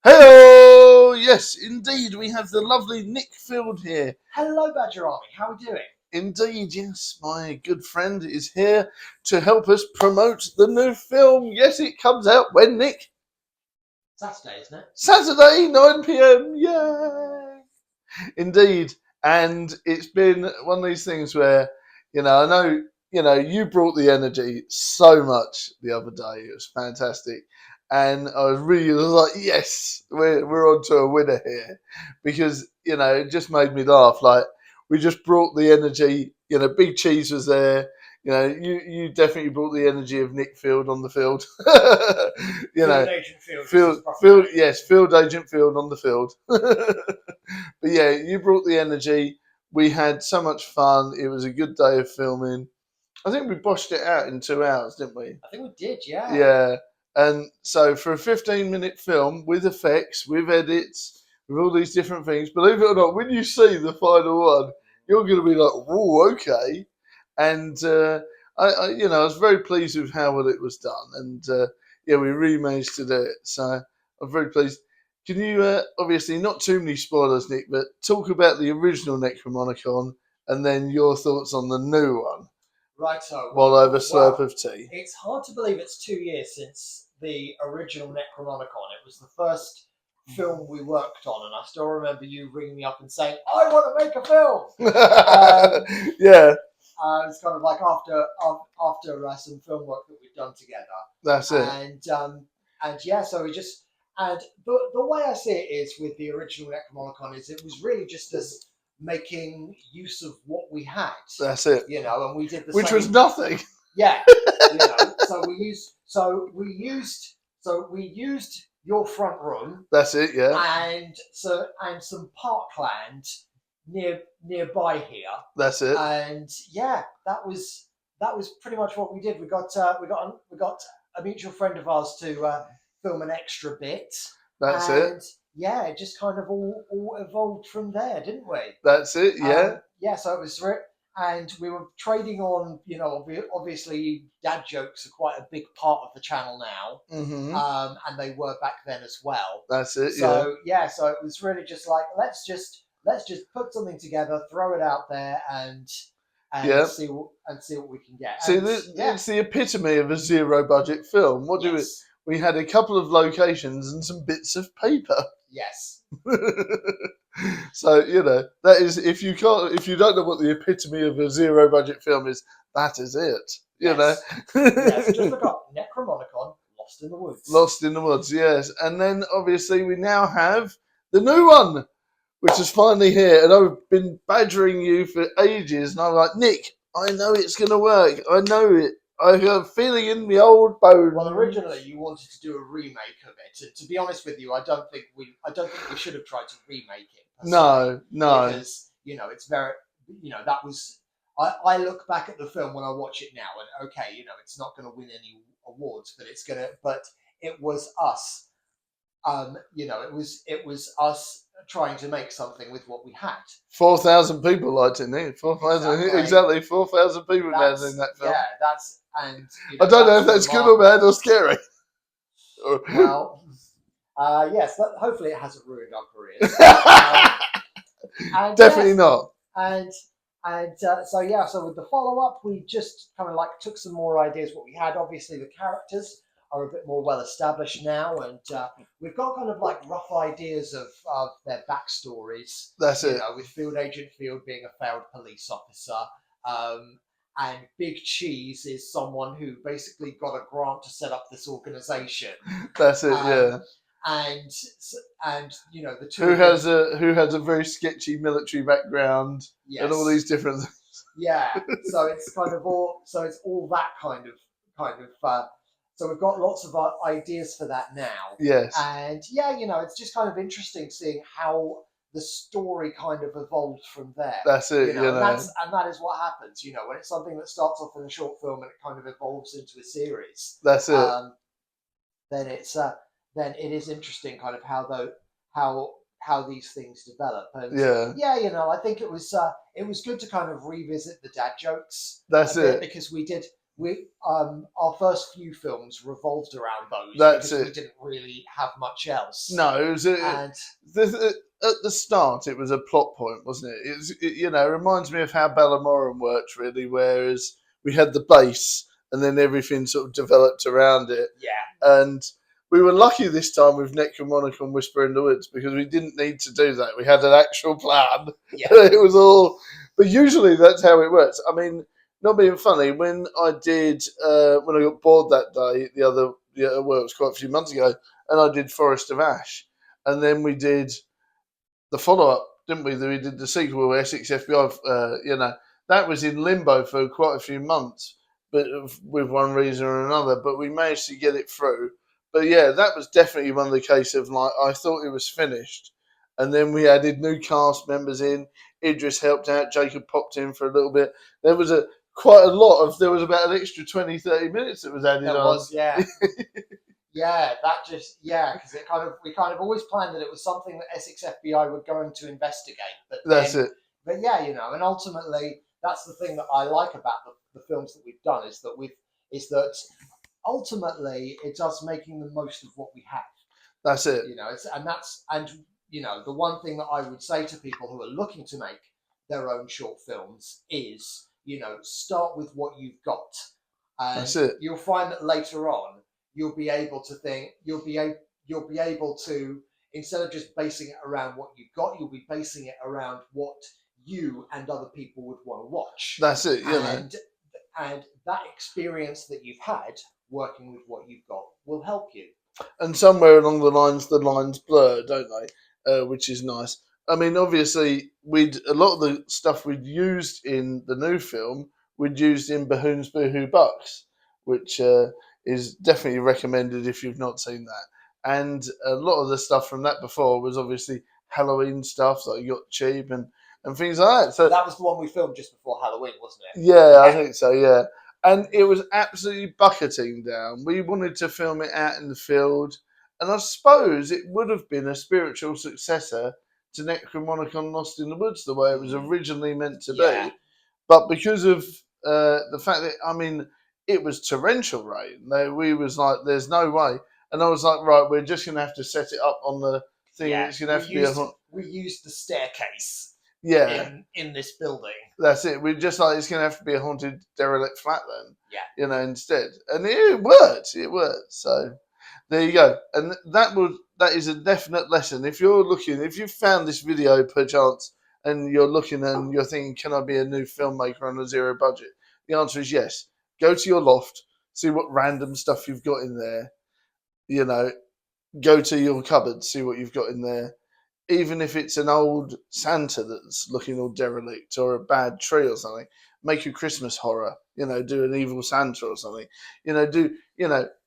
Heyooo! Yes, indeed, we have the lovely Nick Field here. Hello, Badger Army. How are we doing? Indeed, yes, my good friend is here to help us promote the new film. Yes, it comes out when, Nick? Saturday, isn't it? Saturday, 9 p.m. Yay! Indeed, and it's been one of these things where, I know, you brought the energy so much the other day. It was fantastic. And I was like, yes, we're on to a winner here, because it just made me laugh. Like, we just brought the energy. Big Cheese was there. You definitely brought the energy of Nick Field on the field. Field Agent Field, yes, Field Agent Field on the field. But yeah, you brought the energy. We had so much fun. It was a good day of filming. I think we boshed it out in 2 hours, didn't we? I think we did, yeah. Yeah. And so for a 15-minute film with effects, with edits, with all these different things, believe it or not, when you see the final one, you're going to be like, "Whoa, okay." And I was very pleased with how well it was done, and yeah, we really managed to do it. So I'm very pleased. Can you, obviously, not too many spoilers, Nick, but talk about the original Necromicon and then your thoughts on the new one? Right, so While I have a slurp of tea. It's hard to believe it's 2 years since the original Necromicon. It was the first film we worked on, and I still remember you ringing me up and saying, "I want to make a film." Yeah. It's kind of like after some film work that we've done together. That's it. And yeah, so we just and the way I see it is with the original Necromicon is it was really just us making use of what we had. That's it. And we did the which same. Was nothing. Yeah, so we used your front room. That's it. Yeah. And some parkland nearby here. That's it. And yeah, that was pretty much what we did. We got a mutual friend of ours to film an extra bit. That's it. Yeah, it just kind of all evolved from there, didn't we? That's it. Yeah. Yeah. So it was, and we were trading on. Obviously, dad jokes are quite a big part of the channel now. Mm-hmm. And they were back then as well. That's it. So so it was really just like let's just put something together, throw it out there, and see what we can get. See, it's the epitome of a zero budget film. What do we had a couple of locations and some bits of paper. Yes. So that is, if you don't know what the epitome of a zero budget film is, that is it. Yes, just look up Necromicon, Lost in the Woods. Lost in the Woods, yes. And then obviously we now have the new one, which is finally here. And I've been badgering you for ages, and I'm like, Nick, I know it's going to work. I know it. I have a feeling in the old bone. Well, originally you wanted to do a remake of it. And to be honest with you, I don't think we should have tried to remake it. No. Because it's very that was. I look back at the film when I watch it now, and okay, it's not going to win any awards, but it was us. It was us trying to make something with what we had. 4,000 people liked it, Nick. 4,000, exactly. 4,000 people now in that film. Yeah, I don't know if that's good or bad or scary. Well, yes, but hopefully it hasn't ruined our careers. Definitely not. So with the follow-up, we just kind of like took some more ideas what we had. Obviously, the characters are a bit more well established now, and we've got kind of like rough ideas of their backstories. That's it. With Field Agent Field being a failed police officer, and Big Cheese is someone who basically got a grant to set up this organization. That's it. Yeah. And the two who has a very sketchy military background. Yes. And all these different things. Yeah. So it's kind of all. So it's all that kind of. So we've got lots of ideas for that now. Yes. And it's just kind of interesting seeing how the story kind of evolved from there. That's it. And that is what happens. When it's something that starts off in a short film and it kind of evolves into a series. That's it. Then it is interesting, kind of how these things develop. And I think it was good to kind of revisit the dad jokes. That's it, because we did our first few films revolved around those That's because we it. didn't really have much else. No, it was And at the start. It was a plot point, wasn't it? It reminds me of how Ballamoran worked, really. Whereas we had the base, and then everything sort of developed around it. yeah, And we were lucky this time with Necromicon Whisper in the Woods because we didn't need to do that. We had an actual plan. yeah, It was all, but usually that's how it works. I mean, not being funny, when I got bored that day, it was quite a few months ago, and I did Forest of Ash, and then we did the follow up, didn't we? We did the sequel, Essex FBI. That was in limbo for quite a few months, but with one reason or another. But we managed to get it through. But yeah, that was definitely one of the cases of like I thought it was finished, and then we added new cast members in. Idris helped out. Jacob popped in for a little bit. There was quite a lot of. There was about an extra 20, 30 minutes that was added there on. was, yeah. Yeah, because we kind of always planned that it was something that Essex FBI were going to investigate. That's it. But yeah, and ultimately that's the thing that I like about the films that we've done is that ultimately it's us making the most of what we have. That's it. The one thing that I would say to people who are looking to make their own short films is, start with what you've got, and That's it. you'll find that later on you'll be able to, instead of just basing it around what you've got, you'll be basing it around what you and other people would want to watch. That's it. And that experience that you've had working with what you've got will help you. And somewhere along the lines blur, don't they? Which is nice. I mean, obviously, a lot of the stuff we'd used in the new film, we'd used in Bahoon's Boohoo Bucks, which is definitely recommended if you've not seen that. And a lot of the stuff from that before was obviously Halloween stuff, like Yacht Cheap and things like that. So that was the one we filmed just before Halloween, wasn't it? Yeah, I think so, yeah. And it was absolutely bucketing down. We wanted to film it out in the field, and I suppose it would have been a spiritual successor to Necromicon Lost in the Woods, the way it was originally meant to be. But because of the fact that, I mean, it was torrential rain, we was like, there's no way. And I was like, right, we're just going to have to set it up on the thing. Yeah, it's going to have to be we used the staircase. Yeah, in this building. That's it. We're just like, it's going to have to be a haunted derelict flat then. Yeah. Instead. And it worked. It worked. So there you go. And that is a definite lesson. If you've found this video perchance and you're looking and you're thinking, can I be a new filmmaker on a zero budget? The answer is yes. Go to your loft, see what random stuff you've got in there. Go to your cupboard, see what you've got in there. Even if it's an old Santa that's looking all derelict or a bad tree or something, make a Christmas horror, do an evil Santa or something,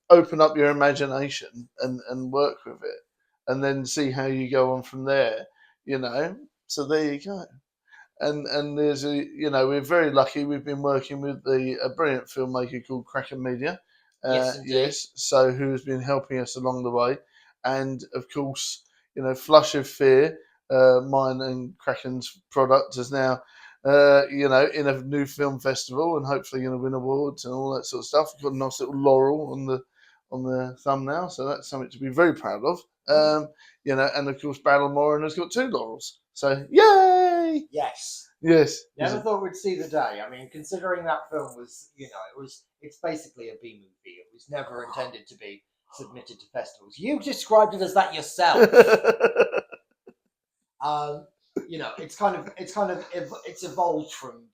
open up your imagination and work with it and then see how you go on from there, so there you go. And there's we're very lucky. We've been working with a brilliant filmmaker called Kraken Media. So who's been helping us along the way. And of course, Flush of Fear, mine and Kraken's product, is now, in a new film festival and hopefully going to win awards and all that sort of stuff. We've got a nice little laurel on the thumbnail, so that's something to be very proud of. And of course, Battlemoran has got 2 laurels. So, yay! Yes. Yes. Never thought we'd see the day. I mean, considering that film was, it's basically a B movie. It was never intended to be submitted to festivals. You described it as that yourself. It's evolved from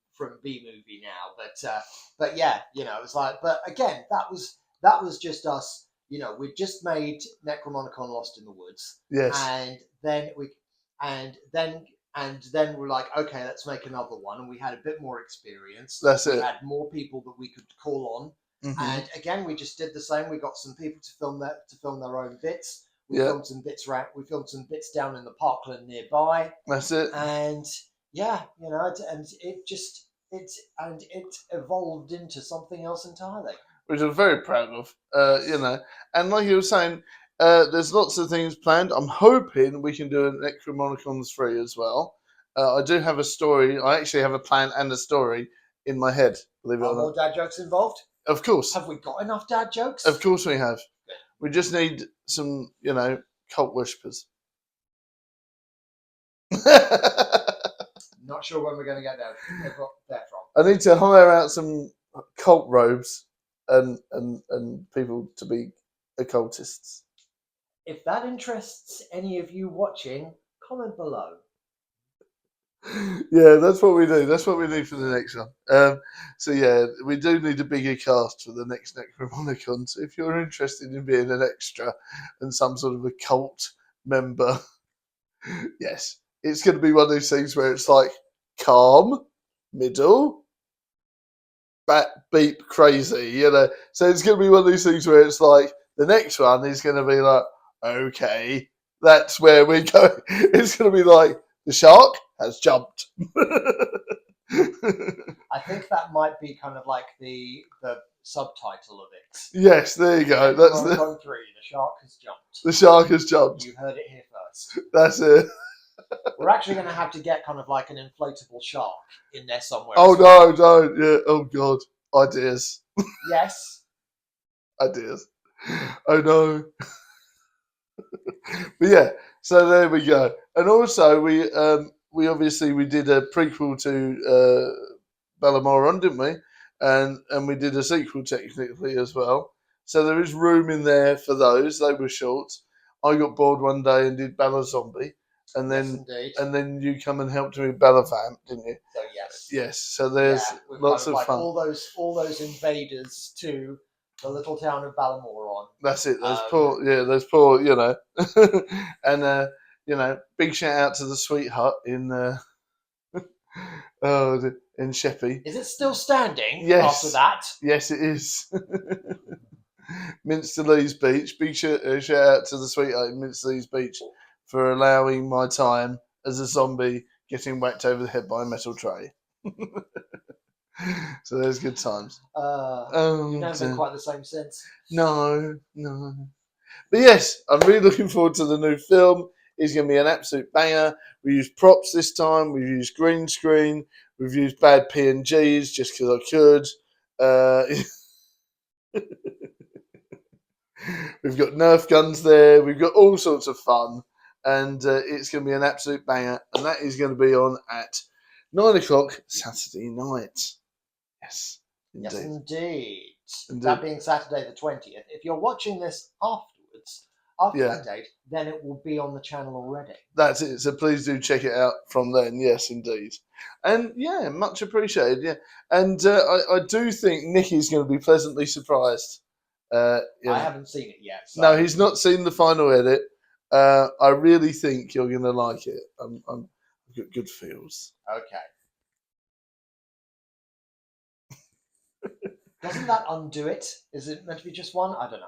B movie now, but yeah, it's like, but again, that was just us. We'd just made Necromicon Lost in the Woods. Yes. And then we're like, okay, let's make another one. And we had a bit more experience. That's we it. We had more people that we could call on. Mm-hmm. And again, we just did the same. We got some people to film their own bits. We filmed some bits We filmed some bits down in the parkland nearby. That's it. And yeah, and it evolved into something else entirely, which I'm very proud of. And like you were saying, there's lots of things planned. I'm hoping we can do a Necromonicon 3 as well. I do have a story. I actually have a plan and a story in my head. Believe it or not. More dad jokes involved? Of course. Have we got enough dad jokes? Of course we have. We just need some, cult worshippers. Not sure when we're going to get there from. I need to hire out some cult robes and people to be occultists. If that interests any of you watching, comment below. Yeah, that's what we do. That's what we need for the next one. So yeah, we do need a bigger cast for the next Necromicon. So if you're interested in being an extra and some sort of a cult member, yes, it's going to be one of those things where it's like calm, middle, beep, crazy. So it's going to be one of those things where it's like the next one is going to be like, okay, that's where we're going. It's going to be like the shark has jumped. I think that might be kind of like the subtitle of it. Yes, there you go. That's the 3. The shark has jumped. The shark has jumped. You heard it here first. That's it. We're actually going to have to get kind of like an inflatable shark in there somewhere. Oh no, don't. Yeah. Oh god. Ideas. Yes. Ideas. Oh no. But yeah. So there we go. And also we obviously we did a prequel to Ballamoron, didn't we? And we did a sequel technically as well. So there is room in there for those. They were short. I got bored one day and did Balla Zombie. And then you come and helped me with Balla Vamp, didn't you? So yes. Yes. So there's lots kind of fun. All those invaders to the little town of Ballamoron. That's it. Those poor, and big shout out to the sweetheart in in Sheppey. Is it still standing? Yes. After that. Yes, it is. Minster Lees Beach. Big shout out to the sweetheart in Minster Lees Beach for allowing my time as a zombie getting whacked over the head by a metal tray. So there's good times. You've never been quite the same since. No. But yes, I'm really looking forward to the new film. It's going to be an absolute banger. We used props this time. We've used green screen. We've used bad PNGs just because I could. We've got Nerf guns there. We've got all sorts of fun. And it's going to be an absolute banger. And that is going to be on at 9:00 Saturday night. Yes, indeed. Yes, indeed. That being Saturday the 20th. If you're watching this afterwards, after that date, then it will be on the channel already. That's it. So please do check it out from then. Yes, indeed. And yeah, much appreciated. Yeah, and I do think Nicky's going to be pleasantly surprised. I haven't seen it yet. So. No, he's not seen the final edit. I really think you're going to like it. I've got good feels. Okay. Doesn't that undo it? Is it meant to be just one? I don't know.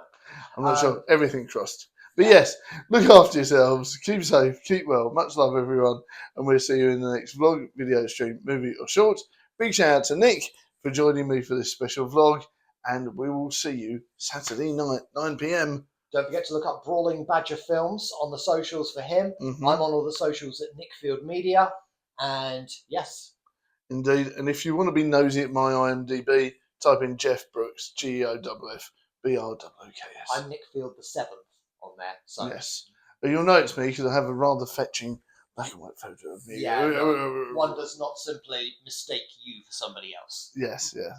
I'm not sure. Everything crossed. But yes, look after yourselves. Keep safe. Keep well. Much love, everyone. And we'll see you in the next vlog, video, stream, movie, or short. Big shout out to Nick for joining me for this special vlog. And we will see you Saturday night, 9 p.m. Don't forget to look up Brawling Badger Films on the socials for him. Mm-hmm. I'm on all the socials at Nickfield Media. And yes. Indeed. And if you want to be nosy at my IMDb, type in Jeff Brooks, GEOFF BRWKS. I'm Nickfield the 7th on there. So. Yes. But you'll know it's me because I have a rather fetching black and white photo of me. Yeah, no, one does not simply mistake you for somebody else. Yes, yeah.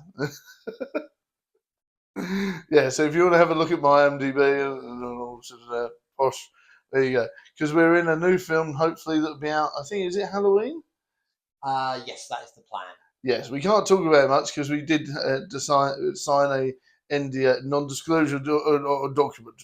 Yeah, so if you want to have a look at my IMDb and all sort of posh, there you go. Because we're in a new film, hopefully that'll be out, I think, is it Halloween? Yes, that is the plan. Yes, we can't talk about it much because we did sign a NDA, non-disclosure document.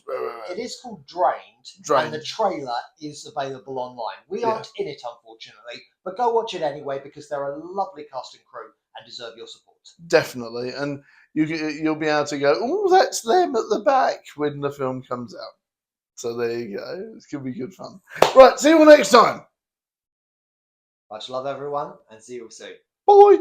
It is called Drained, and the trailer is available online. We aren't in it, unfortunately, but go watch it anyway because they're a lovely cast and crew and deserve your support. Definitely, and you'll be able to go, oh, that's them at the back when the film comes out. So there you go. It's going to be good fun. Right, see you all next time. Much love, everyone, and see you all soon. Bye.